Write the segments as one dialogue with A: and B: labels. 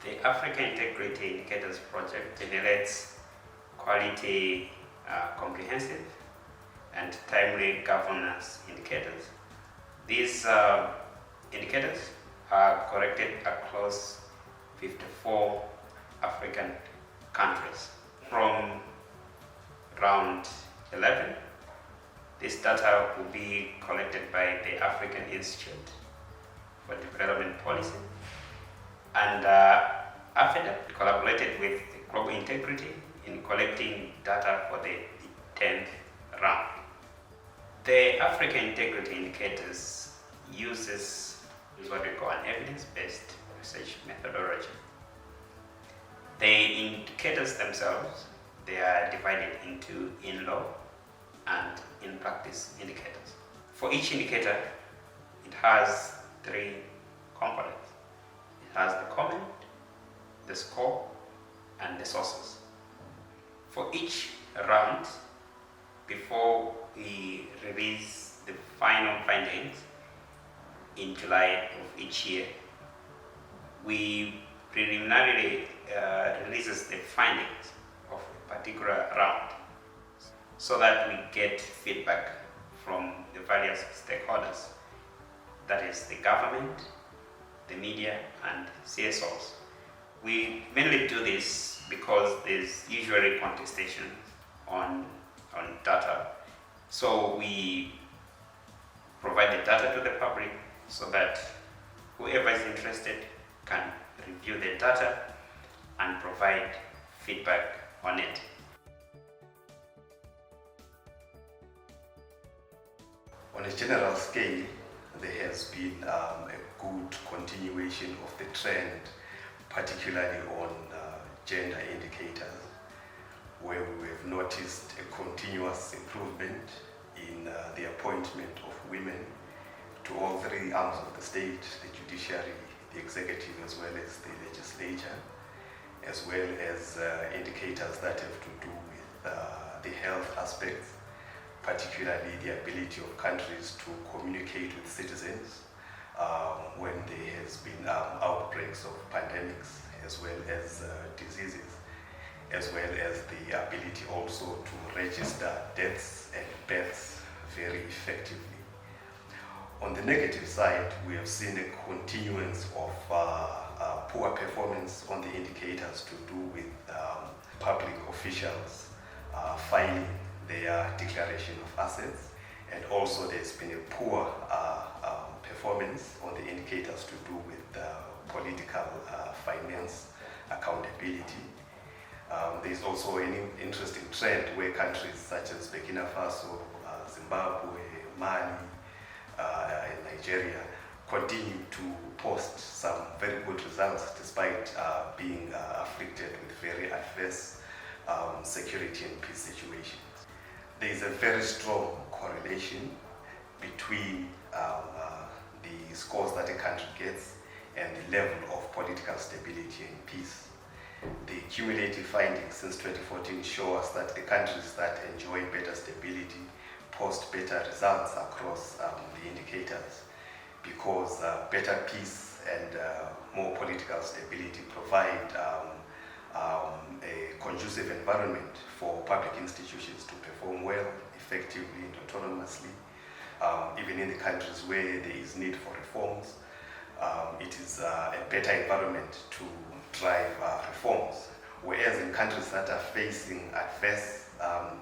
A: The Africa Integrity Indicators Project generates quality, comprehensive, and timely governance indicators. These indicators are collected across 54 African countries. From round 11, this data will be collected by the African Institute for Development Policy, and AFIDEP collaborated with Global Integrity in collecting data for the 10th round. The Africa Integrity Indicators uses what we call an evidence-based research methodology. The indicators themselves, they are divided into in-law and in-practice indicators. For each indicator, it has 3 components. It has the comment, the score, and the sources. For each round, before we release the final findings in July of each year, we preliminarily releases the findings of a particular round so that we get feedback from the various stakeholders, that is the government, the media, and CSOs. We mainly do this because there's usually contestation on data. So we provide the data to the public so that whoever is interested can review the data and provide feedback on it.
B: On a general scale, there has been a good continuation of the trend, particularly on gender indicators, where we have noticed a continuous improvement in the appointment of women to all 3 arms of the state, the judiciary, the executive, as well as the legislature, as well as indicators that have to do with the health aspects, particularly the ability of countries to communicate with citizens when there has been outbreaks of pandemics, as well as diseases, as well as the ability also to register deaths and births very effectively. On the negative side, we have seen a continuance of poor performance on the indicators to do with public officials filing their declaration of assets, and also there's been a poor performance on the indicators to do with political finance accountability. There's also an interesting trend where countries such as Burkina Faso, Zimbabwe, Mali, and Nigeria continue to post some very good results despite being afflicted with very adverse security and peace situations. There is a very strong correlation between the scores that a country gets and the level of political stability and peace. The cumulative findings since 2014 show us that the countries that enjoy better stability post better results across the indicators, because better peace and more political stability provide a conducive environment for public institutions to perform well, effectively, and autonomously. Even in the countries where there is need for reforms, it is a better environment to drive reforms. Whereas in countries that are facing adverse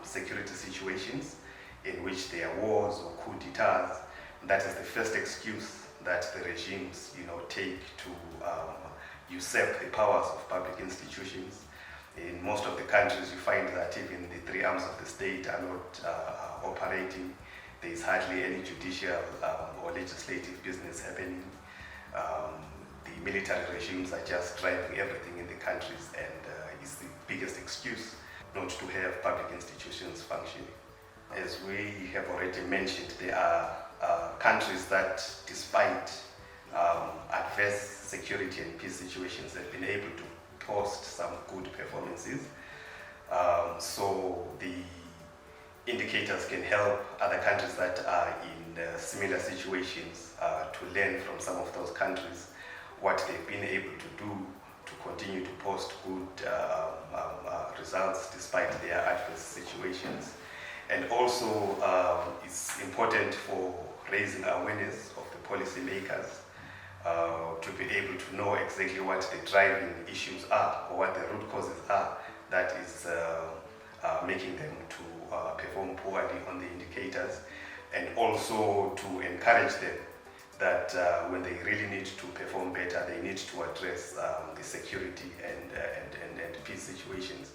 B: security situations, in which there are wars or coup d'etats, that is the first excuse that the regimes take to usurp the powers of public institutions. In most of the countries, you find that even the 3 arms of the state are not operating. There is hardly any judicial or legislative business happening. The military regimes are just driving everything in the countries, and is the biggest excuse not to have public institutions functioning. As we have already mentioned, there are countries that, despite adverse security and peace situations, have been able to post some good performances. So the indicators can help other countries that are in similar situations to learn from some of those countries what they've been able to do to continue to post good results despite their adverse situations. And also, it's important for raising awareness of the policymakers to be able to know exactly what the driving issues are or what the root causes are that is making them to perform poorly on the indicators, and also to encourage them that when they really need to perform better, they need to address the security and peace situations